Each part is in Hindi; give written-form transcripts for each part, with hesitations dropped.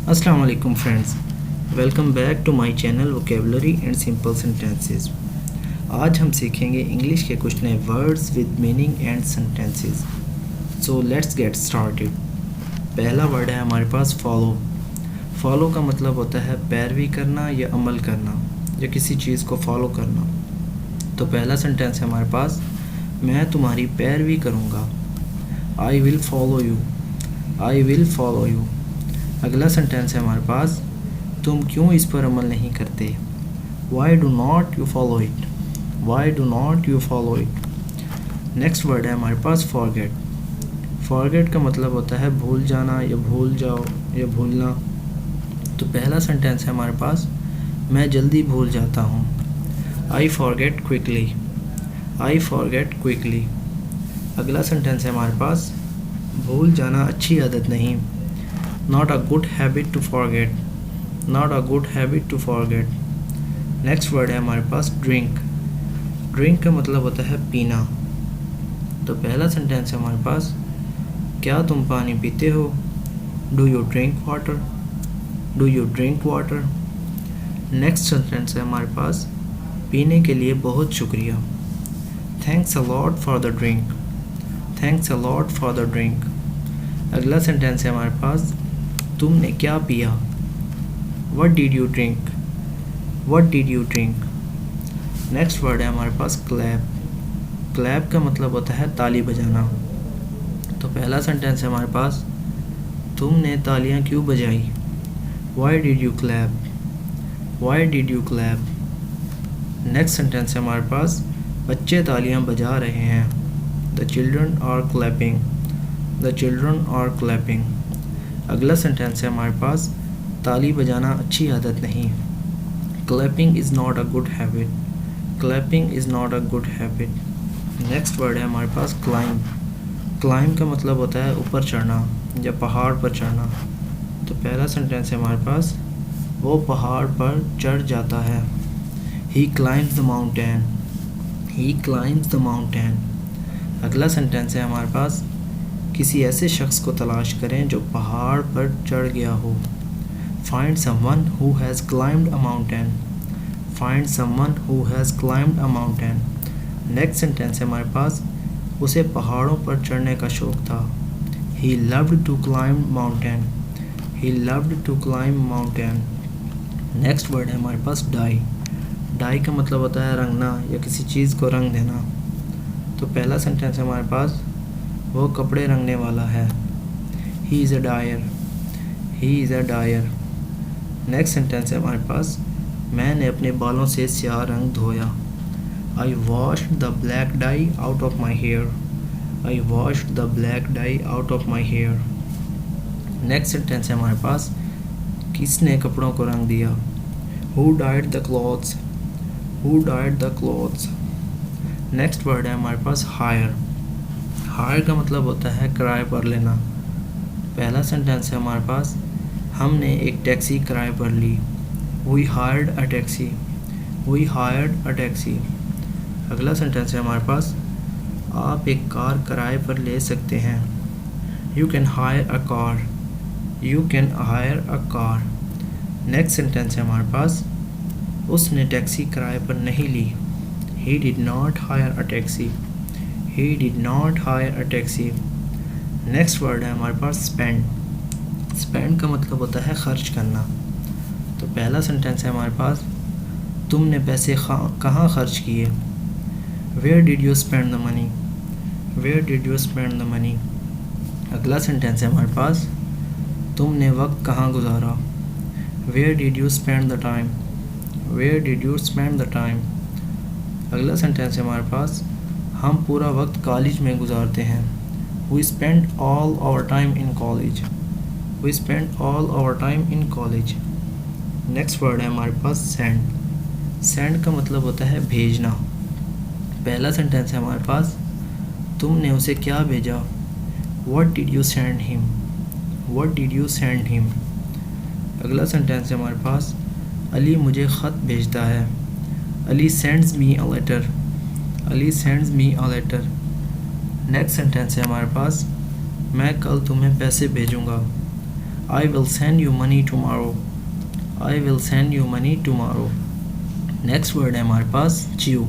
अस्सलाम वालेकुम friends, welcome back to my channel vocabulary and simple sentences. आज हम सीखेंगे इंग्लिश के कुछ नए words with meaning and sentences. So let's get started. पहला वर्ड है हमारे पास फॉलो। फॉलो का मतलब होता है पैरवी करना या अमल करना या किसी चीज़ को फॉलो करना। तो पहला सेंटेंस है हमारे पास, मैं तुम्हारी पैरवी करूँगा। I will follow you. I will follow you. अगला सेंटेंस है हमारे पास, तुम क्यों इस पर अमल नहीं करते। Why do not you follow it. Why do not you follow it. Next word है हमारे पास फॉरगेट। फॉरगेट का मतलब होता है भूल जाना या भूल जाओ या भूलना। तो पहला सेंटेंस है हमारे पास, मैं जल्दी भूल जाता हूँ। I forget quickly. I forget quickly. अगला सेंटेंस है हमारे पास, भूल जाना अच्छी आदत नहीं। Not a good habit to forget. Not a good habit to forget. Next word है हमारे पास ड्रिंक। ड्रिंक का मतलब होता है पीना। तो पहला सेंटेंस है हमारे पास, क्या तुम पानी पीते हो। Do you drink water. Do you drink water. Next sentence है हमारे पास, पीने के लिए बहुत शुक्रिया। Thanks a lot for the drink. Thanks a lot for the drink. अगला सेंटेंस है हमारे पास, तुमने क्या पिया। What did you drink. What did you drink. Next word है हमारे पास क्लैप। क्लैप का मतलब होता है ताली बजाना। तो पहला सेंटेंस है हमारे पास, तुमने तालियां क्यों बजाई। Why did you clap. Why did you clap. Next sentence है हमारे पास, बच्चे तालियां बजा रहे हैं। The children are clapping. The children are clapping. अगला सेंटेंस है हमारे पास, ताली बजाना अच्छी आदत नहीं। Clapping is not a good habit. Clapping is not a good habit. Next word है हमारे पास क्लाइंब। क्लाइंब का मतलब होता है ऊपर चढ़ना या पहाड़ पर चढ़ना। तो पहला सेंटेंस है हमारे पास, वो पहाड़ पर चढ़ जाता है। He climbs the mountain. He climbs the mountain. अगला सेंटेंस है हमारे पास, किसी ऐसे शख्स को तलाश करें जो पहाड़ पर चढ़ गया हो। Find someone who has climbed a mountain. Find someone who has climbed a mountain. Next sentence है हमारे पास, उसे पहाड़ों पर चढ़ने का शौक था। He loved to climb mountain. He loved to climb mountain. Next word है हमारे पास डाई। डाई का मतलब होता है रंगना या किसी चीज़ को रंग देना। तो पहला सेंटेंस है हमारे पास, वो कपड़े रंगने वाला है। He is a dire. He is a dire. Next sentence है हमारे पास, मैंने अपने बालों से स्याह रंग धोया। I washed the black dye out of my hair. I washed the black dye out of my hair. Next sentence है हमारे पास, किसने कपड़ों को रंग दिया। Who dyed the clothes. Who dyed the clothes. Next word है हमारे पास हायर। हायर का मतलब होता है किराए पर लेना। पहला सेंटेंस है हमारे पास, हमने एक टैक्सी किराए पर ली। We hired a taxi. We hired a taxi. अगला सेंटेंस है हमारे पास, आप एक कार किराए पर ले सकते हैं। You can hire a car. You can hire a car. Next sentence है हमारे पास, उसने टैक्सी किराए पर नहीं ली। He did not hire a taxi. He did not hire a taxi. Next word है हमारे पास स्पेंड। स्पेंड का मतलब होता है खर्च करना। तो पहला सेंटेंस है हमारे पास, तुमने पैसे कहाँ खर्च किए। Where did you spend the money? Where did you spend the money? अगला सेंटेंस है हमारे पास, तुमने वक्त कहाँ गुजारा। Where did you spend the time? Where did you spend the time? अगला सेंटेंस है हमारे पास, हम पूरा वक्त कॉलेज में गुजारते हैं। We spend all our time in college. We spend all our time in college. Next word है हमारे पास सेंड। सेंड का मतलब होता है भेजना। पहला सेंटेंस है हमारे पास, तुमने उसे क्या भेजा। What did you send him? What did you send him? अगला सेंटेंस है हमारे पास, अली मुझे ख़त भेजता है। Ali sends me a letter. Ali sends me a letter. Next sentence है हमारे पास, मैं कल तुम्हें पैसे भेजूँगा। I will send you money tomorrow. I will send you money tomorrow. Next word है हमारे पास च्यू.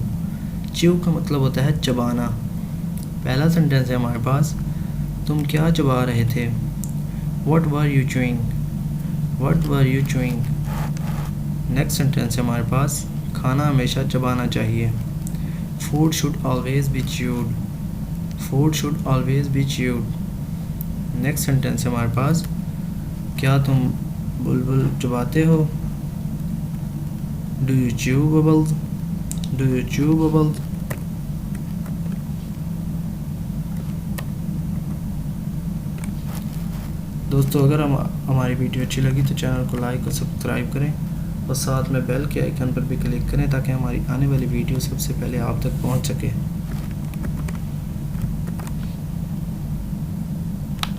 च्यू का मतलब होता है चबाना. पहला सेंटेंस है हमारे पास, तुम क्या चबा रहे थे. What were you chewing? What were you chewing? Next sentence है हमारे पास, खाना हमेशा चबाना चाहिए. Food should always be chewed. Food should always be chewed. Next sentence है हमारे पास, क्या तुम बुलबुल चबाते हो. Do you chew bubbles? Do you chew bubbles? दोस्तों अगर हमारी वीडियो अच्छी लगी तो चैनल को लाइक और सब्सक्राइब करें और साथ में बेल के आइकन पर भी क्लिक करें ताकि हमारी आने वाली वीडियो सबसे पहले आप तक पहुंच सके.